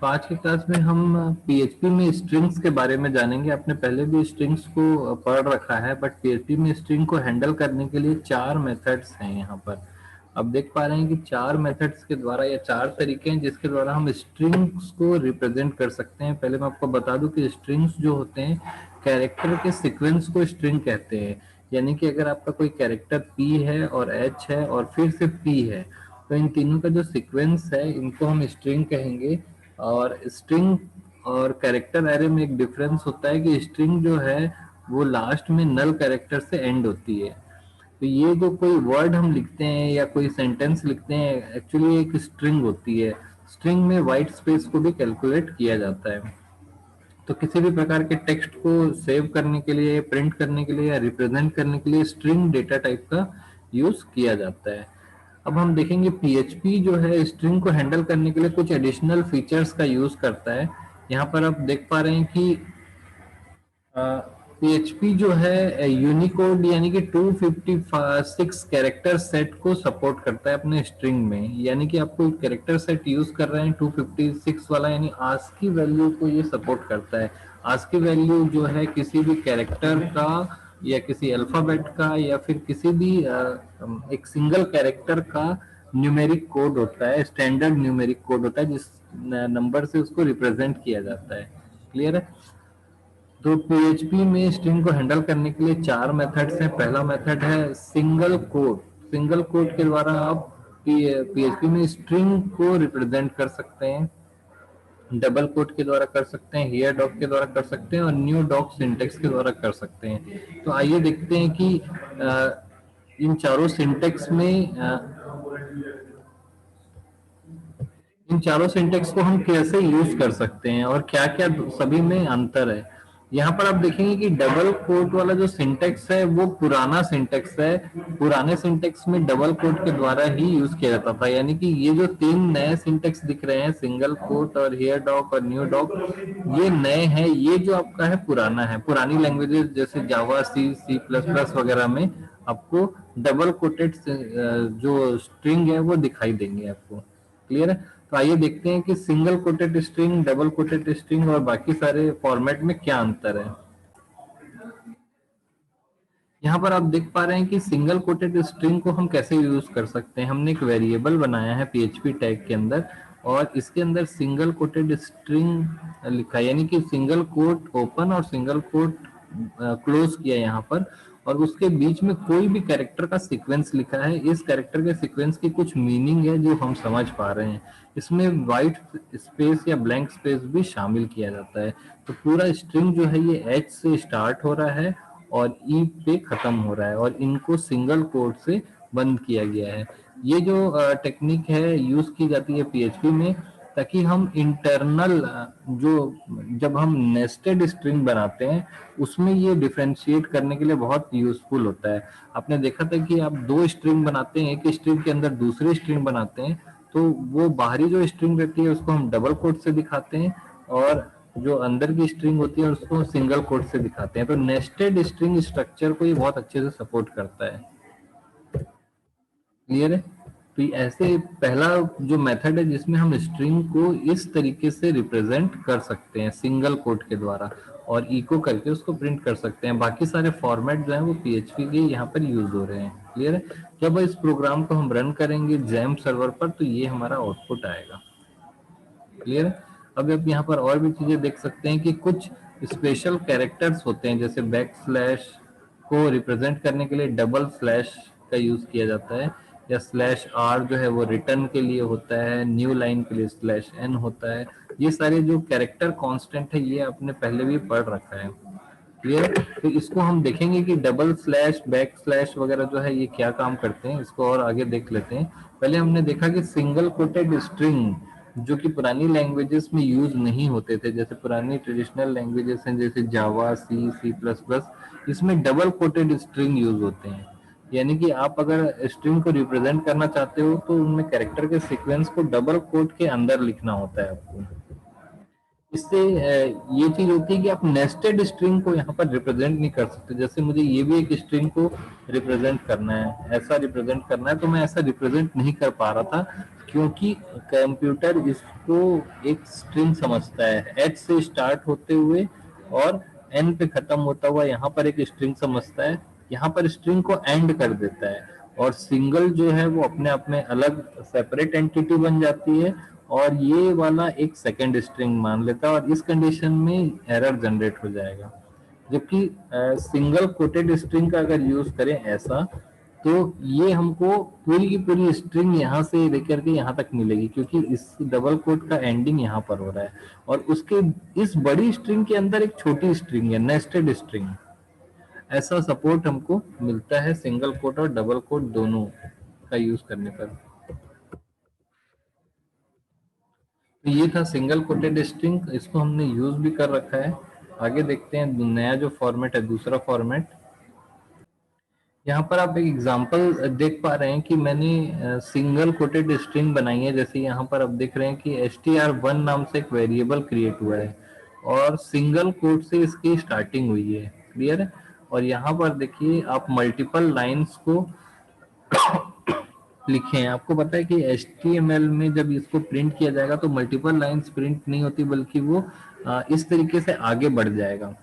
तो आज की क्लास में हम पीएचपी में स्ट्रिंग्स के बारे में जानेंगे। आपने पहले भी स्ट्रिंग्स को पढ़ रखा है, बट पीएचपी में स्ट्रिंग को हैंडल करने के लिए चार मेथड्स हैं यहाँ पर। अब देख पा रहे हैं कि चार मेथड्स के द्वारा या चार तरीके हैं जिसके द्वारा हम स्ट्रिंग्स को रिप्रेजेंट कर सकते हैं। पहले मैं आपको बता दूं कि स्ट्रिंग्स जो होते हैं, कैरेक्टर के सीक्वेंस को स्ट्रिंग कहते हैं। यानी कि अगर आपका कोई कैरेक्टर पी है और एच है और फिर से पी है, तो इन तीनों का जो सीक्वेंस है इनको हम स्ट्रिंग कहेंगे। और स्ट्रिंग और कैरेक्टर एरे में एक डिफरेंस होता है कि स्ट्रिंग जो है वो लास्ट में नल कैरेक्टर से एंड होती है। तो ये जो कोई वर्ड हम लिखते हैं या कोई सेंटेंस लिखते हैं, एक्चुअली एक स्ट्रिंग होती है। स्ट्रिंग में वाइट स्पेस को भी कैलकुलेट किया जाता है। तो किसी भी प्रकार के टेक्स्ट को सेव करने के लिए, प्रिंट करने के लिए या रिप्रेजेंट करने के लिए स्ट्रिंग डेटा टाइप का यूज किया जाता है। अब हम देखेंगे पीएचपी जो है स्ट्रिंग को हैंडल करने के लिए कुछ एडिशनल फीचर्स का यूज करता है। यहाँ पर आप देख पा रहे हैं कि पीएचपी जो है यूनिकोड यानी कि 256 कैरेक्टर सेट को सपोर्ट करता है अपने स्ट्रिंग में। यानी कि आपको कैरेक्टर सेट यूज कर रहे हैं 256 वाला, यानी आस्की वैल्यू को ये सपोर्ट करता है। आस्की वैल्यू जो है किसी भी कैरेक्टर का या किसी अल्फाबेट का या फिर किसी भी एक सिंगल कैरेक्टर का न्यूमेरिक कोड होता है, स्टैंडर्ड न्यूमेरिक कोड होता है जिस नंबर से उसको रिप्रेजेंट किया जाता है। क्लियर है? तो पीएचपी में स्ट्रिंग को हैंडल करने के लिए चार मेथड्स हैं। पहला मेथड है सिंगल कोड। सिंगल कोड के द्वारा आप पीएचपी में स्ट्रिंग को रिप्रेजेंट कर सकते हैं। डबल कोट के द्वारा कर सकते हैं, हियर डॉक के द्वारा कर सकते हैं और न्यू डॉक सिंटेक्स के द्वारा कर सकते हैं। तो आइए देखते हैं कि इन चारों सिंटेक्स में इन चारों सिंटेक्स को हम कैसे यूज कर सकते हैं और क्या क्या सभी में अंतर है। यहाँ पर आप देखेंगे कि डबल कोट वाला जो सिंटेक्स है वो पुराना सिंटेक्स है। पुराने सिंटेक्स में डबल कोट के द्वारा ही यूज किया जाता था। यानी कि ये जो तीन नए सिंटेक्स दिख रहे हैं, सिंगल कोट और हियर डॉक और न्यू डॉक, ये नए हैं। ये जो आपका है पुराना है। पुरानी लैंग्वेजेस जैसे जावा, सी प्लस प्लस वगैरह में आपको डबल कोटेड जो स्ट्रिंग है वो दिखाई देंगे आपको। क्लियर है? तो आइए देखते हैं कि single coated string, double coated string और बाकी सारे फॉर्मेट में क्या अंतर है। यहाँ पर आप देख पा रहे हैं कि सिंगल कोटेड स्ट्रिंग को हम कैसे यूज कर सकते हैं। हमने एक वेरिएबल बनाया है पीएचपी टैग के अंदर और इसके अंदर सिंगल कोटेड स्ट्रिंग लिखा है, यानी कि सिंगल कोट ओपन और सिंगल कोट क्लोज किया यहाँ पर, और उसके बीच में कोई भी कैरेक्टर का सीक्वेंस लिखा है। इस कैरेक्टर के सीक्वेंस की कुछ मीनिंग है जो हम समझ पा रहे हैं। इसमें वाइट स्पेस या ब्लैंक स्पेस भी शामिल किया जाता है। तो पूरा स्ट्रिंग जो है ये एच से स्टार्ट हो रहा है और ई पे खत्म हो रहा है और इनको सिंगल कोट से बंद किया गया है। ये जो टेक्निक है यूज की जाती है पीएचपी में, ताकि हम इंटरनल जो जब हम नेस्टेड स्ट्रिंग बनाते हैं उसमें ये डिफरेंशिएट करने के लिए बहुत यूजफुल होता है। आपने देखा था कि आप दो स्ट्रिंग बनाते हैं, एक स्ट्रिंग के अंदर दूसरी स्ट्रिंग बनाते हैं, तो वो बाहरी जो स्ट्रिंग रहती है उसको हम डबल कोट से दिखाते हैं और जो अंदर की स्ट्रिंग होती है उसको सिंगल कोट से दिखाते हैं। तो नेस्टेड स्ट्रिंग स्ट्रक्चर को ये बहुत अच्छे से सपोर्ट करता है। क्लियर है? तो ये ऐसे पहला जो मेथड है जिसमें हम स्ट्रिंग को इस तरीके से रिप्रेजेंट कर सकते हैं सिंगल कोट के द्वारा और इको करके उसको प्रिंट कर सकते हैं। बाकी सारे फॉर्मेट जो है वो पीएचपी के यहाँ पर यूज हो रहे हैं। क्लियर है? जब इस प्रोग्राम को हम रन करेंगे जैम्प सर्वर पर तो ये हमारा आउटपुट आएगा। क्लियर है? अब आप यहाँ पर और भी चीजें देख सकते हैं कि कुछ स्पेशल कैरेक्टर्स होते हैं, जैसे बैक स्लैश को रिप्रेजेंट करने के लिए डबल स्लैश का यूज किया जाता है, या स्लैश आर जो है वो रिटर्न के लिए होता है, न्यू लाइन के लिए स्लैश एन होता है। ये सारे जो कैरेक्टर कांस्टेंट है ये आपने पहले भी पढ़ रखा है। क्लियर? तो इसको हम देखेंगे कि डबल स्लैश, बैक स्लैश वगैरह जो है ये क्या काम करते हैं, इसको और आगे देख लेते हैं। पहले हमने देखा कि सिंगल कोटेड स्ट्रिंग जो कि पुरानी लैंग्वेजेस में यूज नहीं होते थे, जैसे पुरानी ट्रेडिशनल लैंग्वेजेस हैं जैसे जावा, सी प्लस प्लस, इसमें डबल कोटेड स्ट्रिंग यूज होते हैं। यानी कि आप अगर स्ट्रिंग को रिप्रेजेंट करना चाहते हो तो उनमें कैरेक्टर के सीक्वेंस को डबल कोट के अंदर लिखना होता है आपको। इससे ये चीज होती है कि आप नेस्टेड स्ट्रिंग को यहाँ पर रिप्रेजेंट नहीं कर सकते। जैसे मुझे ये भी एक स्ट्रिंग को रिप्रेजेंट करना है, ऐसा रिप्रेजेंट करना है, तो मैं ऐसा रिप्रेजेंट नहीं कर पा रहा था क्योंकि कंप्यूटर इसको एक स्ट्रिंग समझता है, एच से स्टार्ट होते हुए और एन पे खत्म होता हुआ यहाँ पर एक स्ट्रिंग समझता है, यहाँ पर स्ट्रिंग को एंड कर देता है, और सिंगल जो है वो अपने आप में अलग सेपरेट एंटिटी बन जाती है, और ये वाला एक सेकेंड स्ट्रिंग मान लेता है, और इस कंडीशन में एरर जनरेट हो जाएगा। जबकि सिंगल कोटेड स्ट्रिंग का अगर यूज करें ऐसा, तो ये हमको पूरी की पूरी स्ट्रिंग यहाँ से लेकर के यहाँ तक मिलेगी, क्योंकि इस डबल कोट का एंडिंग यहाँ पर हो रहा है, और उसके इस बड़ी स्ट्रिंग के अंदर एक छोटी स्ट्रिंग है, नेस्टेड स्ट्रिंग। ऐसा सपोर्ट हमको मिलता है सिंगल कोट और डबल कोट दोनों का यूज करने पर। तो ये था सिंगल कोटेड स्ट्रिंग, इसको हमने यूज भी कर रखा है। आगे देखते हैं नया जो फॉर्मेट है, दूसरा फॉर्मेट। यहाँ पर आप एक एग्जांपल देख पा रहे हैं कि मैंने सिंगल कोटेड स्ट्रिंग बनाई है। जैसे यहाँ पर आप देख रहे हैं कि str1 नाम से एक वेरिएबल क्रिएट हुआ है, और सिंगल कोट से इसकी स्टार्टिंग हुई है। क्लियर है? और यहाँ पर देखिए आप मल्टीपल लाइंस को लिखे हैं। आपको पता है कि HTML में जब इसको प्रिंट किया जाएगा तो मल्टीपल लाइंस प्रिंट नहीं होती, बल्कि वो इस तरीके से आगे बढ़ जाएगा।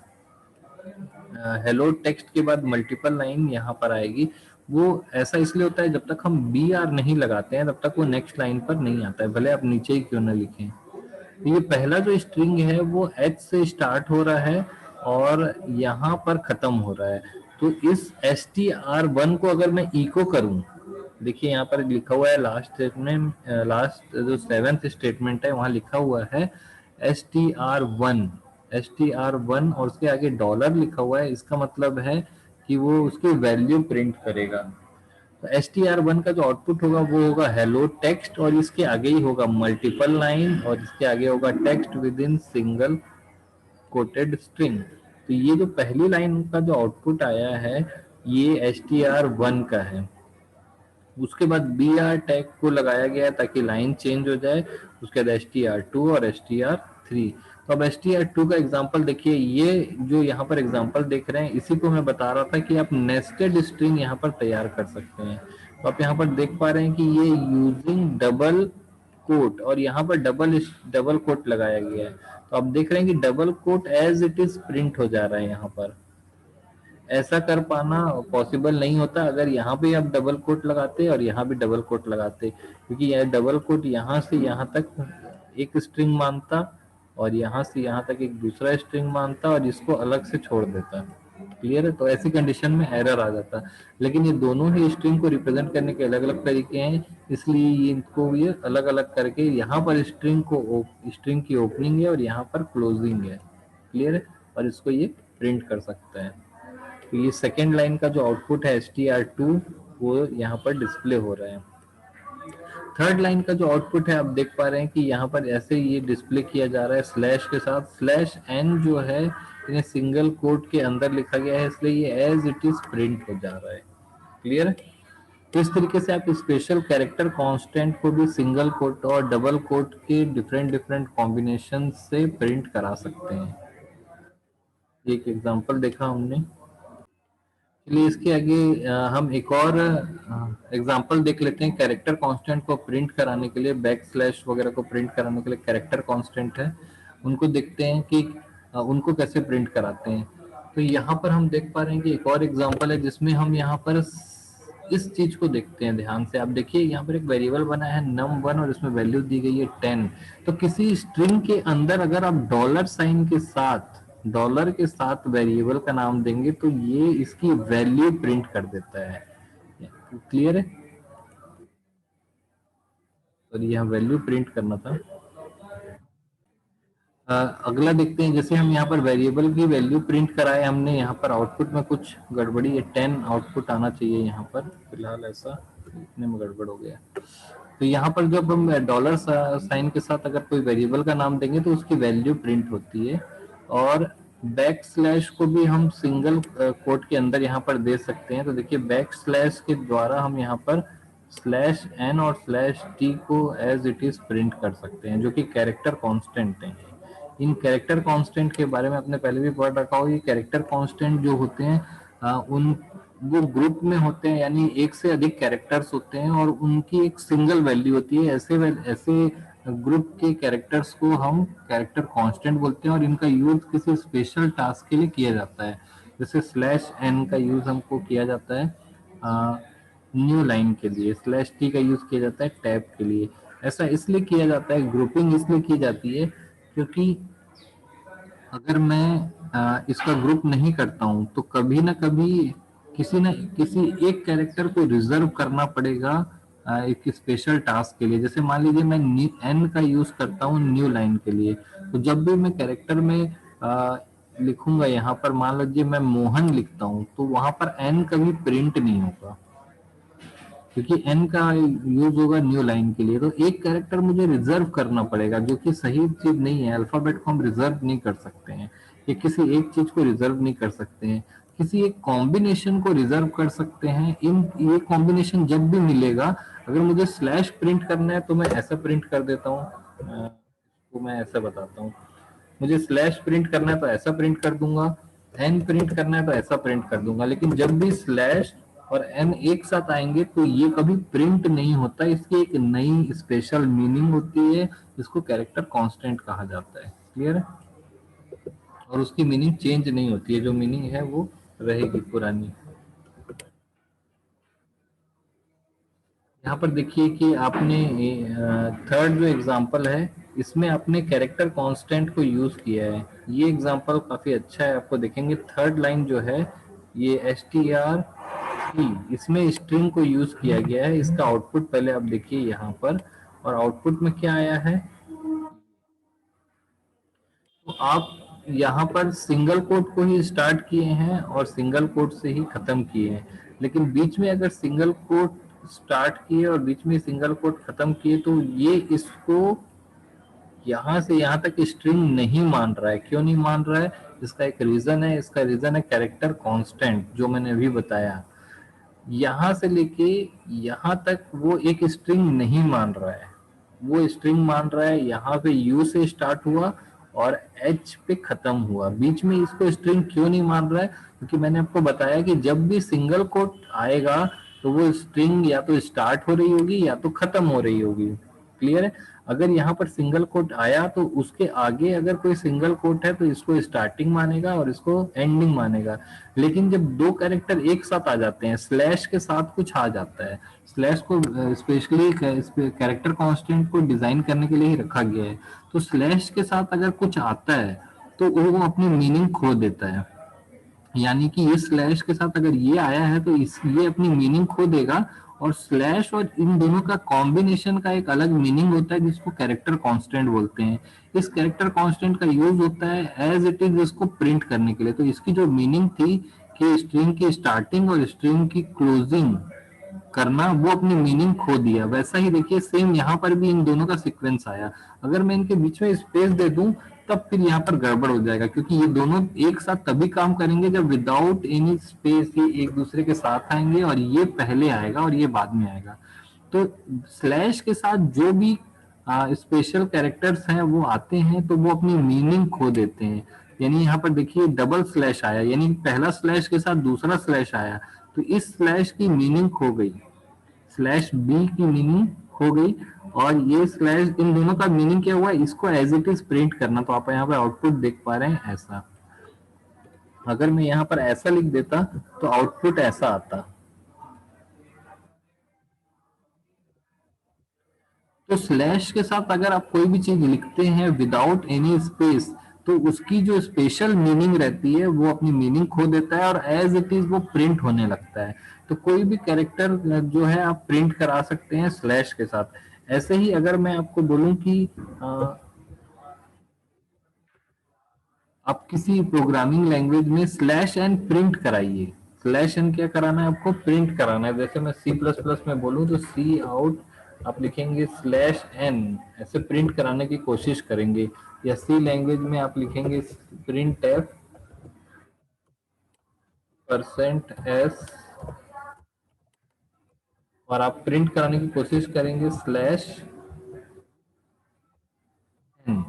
हेलो टेक्स्ट के बाद मल्टीपल लाइन यहाँ पर आएगी। वो ऐसा इसलिए होता है, जब तक हम BR नहीं लगाते हैं तब तक वो नेक्स्ट लाइन पर नहीं आता है, भले आप नीचे ही क्यों ना लिखें। तो ये पहला जो स्ट्रिंग है वो H से स्टार्ट हो रहा है और यहाँ पर खत्म हो रहा है। तो इस str1 को अगर मैं इको करूं, देखिए यहाँ पर लिखा हुआ है लास्ट स्टेटमेंट, लास्ट जो 7th स्टेटमेंट है वहां लिखा हुआ है str1, str1, और उसके आगे डॉलर लिखा हुआ है। इसका मतलब है कि वो उसकी वैल्यू प्रिंट करेगा। तो str1 का जो आउटपुट होगा वो होगा हेलो टेक्स्ट, और इसके आगे ही होगा मल्टीपल लाइन, और इसके आगे होगा text with in single coated string. तो ये जो पहली लाइन का जो आउटपुट आया है ये str1 का है। उसके बाद BR टैग को लगाया गया ताकि लाइन चेंज हो जाए। उसके बाद str2 और str3। तो अब str2 का एग्जांपल देखिए, ये जो यहाँ पर एग्जांपल देख रहे हैं इसी को मैं बता रहा था कि आप नेस्टेड स्ट्रिंग यहाँ पर तैयार कर सकते हैं। तो आप यहाँ पर देख पा रहे हैं कि ये यूजिंग डबल कोट, और यहाँ पर डबल कोट लगाया गया है। तो आप देख रहे हैं कि double quote as it is print हो जा रहा है यहाँ पर। ऐसा कर पाना पॉसिबल नहीं होता अगर यहाँ पे आप डबल कोट लगाते और यहाँ भी डबल कोट लगाते, क्योंकि यह डबल कोट यहाँ से यहाँ तक एक स्ट्रिंग मानता, और यहाँ से यहाँ तक एक दूसरा स्ट्रिंग मानता, और इसको अलग से छोड़ देता। क्लियर है? तो ऐसी कंडीशन में एरर आ जाता। लेकिन ये दोनों ही स्ट्रिंग को रिप्रेजेंट करने के अलग अलग तरीके हैं, इसलिए इनको ये अलग अलग करके यहाँ पर स्ट्रिंग की ओपनिंग है और यहाँ पर क्लोजिंग है। क्लियर है? और इसको ये प्रिंट कर सकता है। तो ये सेकेंड लाइन का जो आउटपुट है str2 वो यहाँ पर डिस्प्ले हो रहा है। थर्ड लाइन का जो आउटपुट है आप देख पा रहे हैं कि यहाँ पर ऐसे ये डिस्प्ले किया जा रहा है स्लैश के साथ। स्लैश n जो है इन्हें सिंगल कोट के अंदर लिखा गया है, इसलिए ये एज इट इज प्रिंट हो जा रहा है। क्लियर है? तो इस तरीके से आप स्पेशल कैरेक्टर कांस्टेंट को भी सिंगल कोट और डबल कोट के डिफरेंट डिफरेंट कॉम्बिनेशन से प्रिंट करा सकते हैं। एक एग्जांपल देखा हमने। चलिए इसके आगे हम एक और एग्जांपल देख लेते हैं। कैरेक्टर कांस्टेंट को प्रिंट कराने के लिए, बैक स्लैश वगैरह को प्रिंट कराने के लिए कैरेक्टर कांस्टेंट है, उनको देखते हैं कि उनको कैसे प्रिंट कराते हैं। तो यहाँ पर हम देख पा रहे हैं कि एक और एग्जांपल है जिसमें हम यहाँ पर इस चीज को देखते हैं ध्यान से। आप देखिए यहाँ पर एक वेरिएबल बना है num1 और इसमें वैल्यू दी गई है 10। तो किसी स्ट्रिंग के अंदर अगर आप डॉलर के साथ वेरिएबल का नाम देंगे तो ये इसकी वैल्यू प्रिंट कर देता है। क्लियर है? तो यहाँ वैल्यू प्रिंट करना था। अगला देखते हैं। जैसे हम यहाँ पर वेरिएबल की वैल्यू प्रिंट कराए हमने, यहाँ पर आउटपुट में कुछ गड़बड़ी है, 10 आउटपुट आना चाहिए यहाँ पर, फिलहाल ऐसा इतने में गड़बड़ हो गया। तो यहाँ पर जब हम डॉलर साइन के साथ अगर कोई वेरिएबल का नाम देंगे तो उसकी वैल्यू प्रिंट होती है। और बैक स्लैश को भी हम सिंगल कोट के अंदर यहाँ पर दे सकते हैं। तो देखिए बैक स्लैश के द्वारा हम यहाँ पर स्लैश एन और स्लैश टी को एज इट इज प्रिंट कर सकते हैं, जो कि कैरेक्टर कांस्टेंट हैं। इन कैरेक्टर कांस्टेंट के बारे में आपने पहले भी पढ़ रखा हो। ये कैरेक्टर कांस्टेंट जो होते हैं उन वो ग्रुप में होते हैं, यानी एक से अधिक कैरेक्टर्स होते हैं और उनकी एक सिंगल वैल्यू होती है। ऐसे ग्रुप के कैरेक्टर्स को हम कैरेक्टर कांस्टेंट बोलते हैं और इनका यूज किसी स्पेशल टास्क के लिए किया जाता है। जैसे स्लैश एन का यूज हमको किया जाता है न्यू लाइन के लिए, स्लैश टी का यूज किया जाता है टैब के लिए। ऐसा इसलिए किया जाता है, ग्रुपिंग इसलिए की जाती है क्योंकि अगर मैं इसका ग्रुप नहीं करता हूँ तो कभी ना कभी किसी न किसी एक कैरेक्टर को रिजर्व करना पड़ेगा एक स्पेशल टास्क के लिए। जैसे मान लीजिए मैं एन का यूज करता हूँ न्यू लाइन के लिए, तो जब भी मैं कैरेक्टर में लिखूंगा, यहाँ पर मान लीजिए मैं मोहन लिखता हूँ, तो वहां पर एन कभी प्रिंट नहीं होगा क्योंकि एन का यूज होगा न्यू लाइन के लिए। तो एक कैरेक्टर मुझे रिजर्व करना पड़ेगा, जो कि सही चीज नहीं है। अल्फाबेट को हम रिजर्व नहीं कर सकते हैं, ये किसी एक चीज को रिजर्व नहीं कर सकते हैं, किसी एक कॉम्बिनेशन को रिजर्व कर सकते हैं। इन ये कॉम्बिनेशन जब भी मिलेगा, अगर मुझे स्लैश प्रिंट करना है तो मैं ऐसा प्रिंट कर देता हूँ, तो मैं ऐसा बताता हूँ। मुझे स्लैश प्रिंट करना है तो ऐसा प्रिंट कर दूंगा, एन प्रिंट करना है तो ऐसा प्रिंट कर दूंगा। लेकिन जब भी स्लैश और एन एक साथ आएंगे तो ये कभी प्रिंट नहीं होता। इसकी एक नई स्पेशल मीनिंग होती है, जिसको कैरेक्टर कांस्टेंट कहा जाता है। क्लियर है? और उसकी मीनिंग चेंज नहीं होती है, जो मीनिंग है वो रहेगी पुरानी। यहाँ पर देखिए कि आपने थर्ड जो एग्जांपल है, इसमें आपने कैरेक्टर कांस्टेंट को यूज किया है। ये एग्जांपल काफी अच्छा है। आपको देखेंगे थर्ड लाइन जो है, ये str इसमें स्ट्रिंग को यूज किया गया है। इसका आउटपुट पहले आप देखिए यहाँ पर, और आउटपुट में क्या आया है, तो आप यहाँ पर सिंगल कोट को ही स्टार्ट किए हैं और सिंगल कोट से ही खत्म किए हैं। लेकिन बीच में अगर सिंगल कोट स्टार्ट किए और बीच में सिंगल कोट खत्म किए, तो ये इसको यहाँ से यहाँ तक स्ट्रिंग नहीं मान रहा है। क्यों नहीं मान रहा है? इसका एक रीजन है। इसका रीजन है कैरेक्टर कांस्टेंट, जो मैंने अभी बताया। यहाँ से लेके यहाँ तक वो एक स्ट्रिंग नहीं मान रहा है। वो स्ट्रिंग मान रहा है यहाँ पे यू से स्टार्ट हुआ और एच पे खत्म हुआ। बीच में इसको स्ट्रिंग क्यों नहीं मान रहा है? क्योंकि मैंने आपको बताया कि जब भी सिंगल कोट आएगा तो वो स्ट्रिंग या तो स्टार्ट हो रही होगी या तो खत्म हो रही होगी। क्लियर है? अगर यहाँ पर सिंगल कोट आया तो उसके आगे अगर कोई सिंगल कोट है तो इसको स्टार्टिंग मानेगा और इसको एंडिंग मानेगा। लेकिन जब दो कैरेक्टर एक साथ आ जाते हैं, स्लैश के साथ कुछ आ जाता है, स्लैश को स्पेशली कैरेक्टर कांस्टेंट को डिजाइन करने के लिए ही रखा गया है। तो स्लैश के साथ अगर कुछ आता है तो वो अपनी मीनिंग खो देता है। यानी कि ये स्लैश के साथ अगर ये आया है तो इस ये अपनी मीनिंग खो देगा। और स्लैश और इन दोनों का कॉम्बिनेशन का एक अलग मीनिंग होता है, जिसको कैरेक्टर कांस्टेंट बोलते हैं। इस कैरेक्टर कांस्टेंट का यूज होता है एज इट इज इसको प्रिंट करने के लिए। तो इसकी जो मीनिंग थी कि स्ट्रिंग की स्टार्टिंग और स्ट्रिंग की क्लोजिंग करना, वो अपनी मीनिंग खो दिया। वैसा ही देखिए सेम यहाँ पर भी इन दोनों का सीक्वेंस आया। अगर मैं इनके बीच में स्पेस दे दूं तब फिर यहाँ पर गड़बड़ हो जाएगा, क्योंकि ये दोनों एक साथ तभी काम करेंगे जब विदाउट एनी स्पेस ये एक दूसरे के साथ आएंगे, और ये पहले आएगा और ये बाद में आएगा। तो स्लैश के साथ जो भी स्पेशल कैरेक्टर्स हैं वो आते हैं तो वो अपनी मीनिंग खो देते हैं। यानी यहाँ पर देखिए डबल स्लैश आया, यानी पहला स्लैश के साथ दूसरा स्लैश आया, तो इस स्लैश की मीनिंग खो गई, स्लैश बी की मीनिंग खो गई। और ये स्लैश, इन दोनों का मीनिंग क्या हुआ, इसको एज इट इज प्रिंट करना। तो आप यहाँ पे आउटपुट देख पा रहे हैं ऐसा। अगर मैं यहाँ पर ऐसा लिख देता तो आउटपुट ऐसा आता। तो स्लैश के साथ अगर आप कोई भी चीज लिखते हैं विदाउट एनी स्पेस, तो उसकी जो स्पेशल मीनिंग रहती है वो अपनी मीनिंग खो देता है और एज इट इज वो प्रिंट होने लगता है। तो कोई भी कैरेक्टर जो है आप प्रिंट करा सकते हैं स्लैश के साथ। ऐसे ही अगर मैं आपको बोलूं कि आप किसी प्रोग्रामिंग लैंग्वेज में स्लैश एन प्रिंट कराइए। स्लैश एन क्या कराना है आपको? प्रिंट कराना है। जैसे मैं सी प्लस प्लस में बोलूँ तो सी आउट आप लिखेंगे स्लैश एन, ऐसे प्रिंट कराने की कोशिश करेंगे। या सी लैंग्वेज में आप लिखेंगे प्रिंट एफ परसेंट एस, और आप प्रिंट कराने की कोशिश करेंगे स्लैश एन।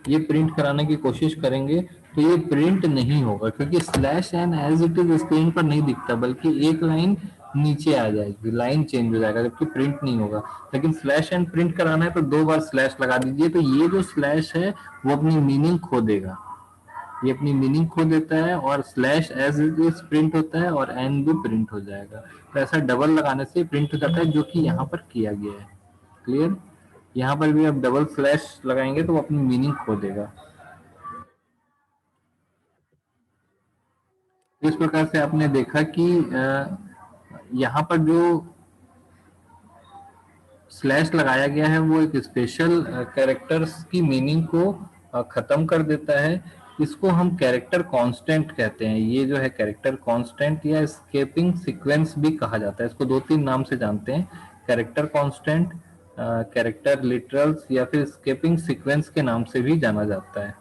ये प्रिंट कराने की कोशिश करेंगे तो ये प्रिंट नहीं होगा, क्योंकि slash n as it is screen पर नहीं दिखता, बल्कि एक लाइन नीचे आ जाएगी, लाइन चेंज हो जाएगा, जबकि प्रिंट नहीं होगा। लेकिन स्लैश एन प्रिंट कराना है तो 2 बार स्लैश लगा दीजिए, तो ये जो स्लैश है वो अपनी मीनिंग खो देगा, ये अपनी मीनिंग खो देता है, और slash as it is print होता है और एन भी प्रिंट हो जाएगा। तो ऐसा डबल लगाने से प्रिंट हो जाता है, जो कि यहाँ पर किया गया है। क्लियर? यहाँ पर भी आप डबल स्लैश लगाएंगे तो वो अपनी मीनिंग खो देगा। इस प्रकार से आपने देखा कि यहाँ पर जो स्लैश लगाया गया है वो एक स्पेशल कैरेक्टर्स की मीनिंग को खत्म कर देता है। इसको हम कैरेक्टर कांस्टेंट कहते हैं। ये जो है कैरेक्टर कांस्टेंट या स्केपिंग सीक्वेंस भी कहा जाता है। इसको 2-3 नाम से जानते हैं, कैरेक्टर कांस्टेंट, कैरेक्टर लिटरल्स या फिर स्केपिंग सीक्वेंस के नाम से भी जाना जाता है।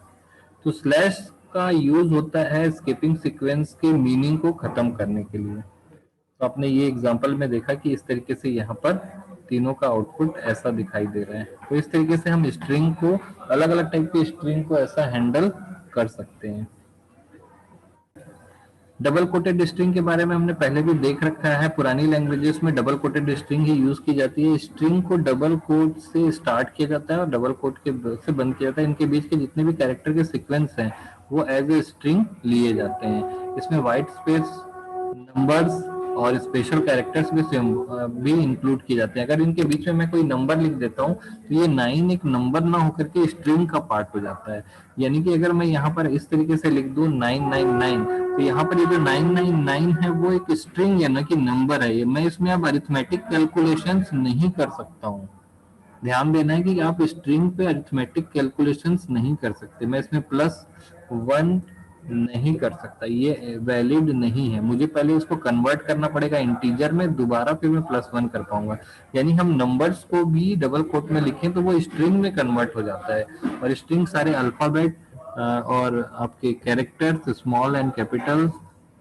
तो स्लैश का यूज होता है स्किपिंग सीक्वेंस के मीनिंग को खत्म करने के लिए। तो आपने ये एग्जांपल में देखा कि इस तरीके से यहाँ पर तीनों का आउटपुट ऐसा दिखाई दे रहा है। तो इस तरीके से हम स्ट्रिंग को, अलग अलग टाइप की स्ट्रिंग को ऐसा हैंडल कर सकते हैं। डबल कोटेड स्ट्रिंग के बारे में हमने पहले भी देख रखा है। पुरानी लैंग्वेजेस में डबल कोटेड स्ट्रिंग ही यूज की जाती है। स्ट्रिंग को डबल कोट से स्टार्ट किया जाता है और डबल कोट के से बंद किया जाता है। इनके बीच के जितने भी कैरेक्टर के सीक्वेंस हैं वो एज ए स्ट्रिंग लिए जाते हैं। इसमें वाइट स्पेस, नंबर्स और स्पेशल कैरेक्टर्स भी इंक्लूड किए जाते हैं। अगर इनके बीच में मैं कोई नंबर लिख देता हूँ तो ये 9 एक नंबर ना होकर के स्ट्रिंग का पार्ट हो जाता है। यानी कि अगर मैं यहाँ पर इस तरीके से लिख दूं 999, तो यहाँ पर ये जो 999 है वो एक स्ट्रिंग है, ना कि नंबर है। ये मैं इसमें अब अरिथमेटिक कैलकुलेशंस नहीं कर सकता हूँ। ध्यान देना है कि आप स्ट्रिंग पे अरिथमेटिक कैलकुलेशंस नहीं कर सकते। मैं इसमें +1 नहीं कर सकता, ये वैलिड नहीं है। मुझे पहले इसको कन्वर्ट करना पड़ेगा इंटीजर में, दोबारा फिर मैं +1 कर पाऊंगा। यानी हम नंबर्स को भी डबल कोट में लिखें तो वो स्ट्रिंग में कन्वर्ट हो जाता है। और स्ट्रिंग सारे अल्फाबेट और आपके characters, small and capital,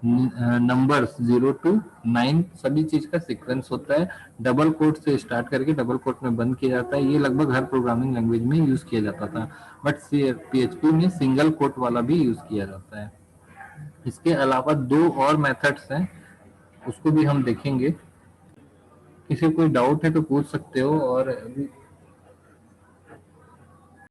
numbers 0 to 9, सभी चीज का सीक्वेंस होता है। डबल कोट से स्टार्ट करके डबल कोट में बंद किया जाता है। ये लगभग हर प्रोग्रामिंग लैंग्वेज में यूज किया जाता था, बट PHP में सिंगल कोट वाला भी यूज किया जाता है। इसके अलावा 2 और मेथड्स हैं, उसको भी हम देखेंगे। किसी को कोई डाउट है तो पूछ सकते हो। और अभी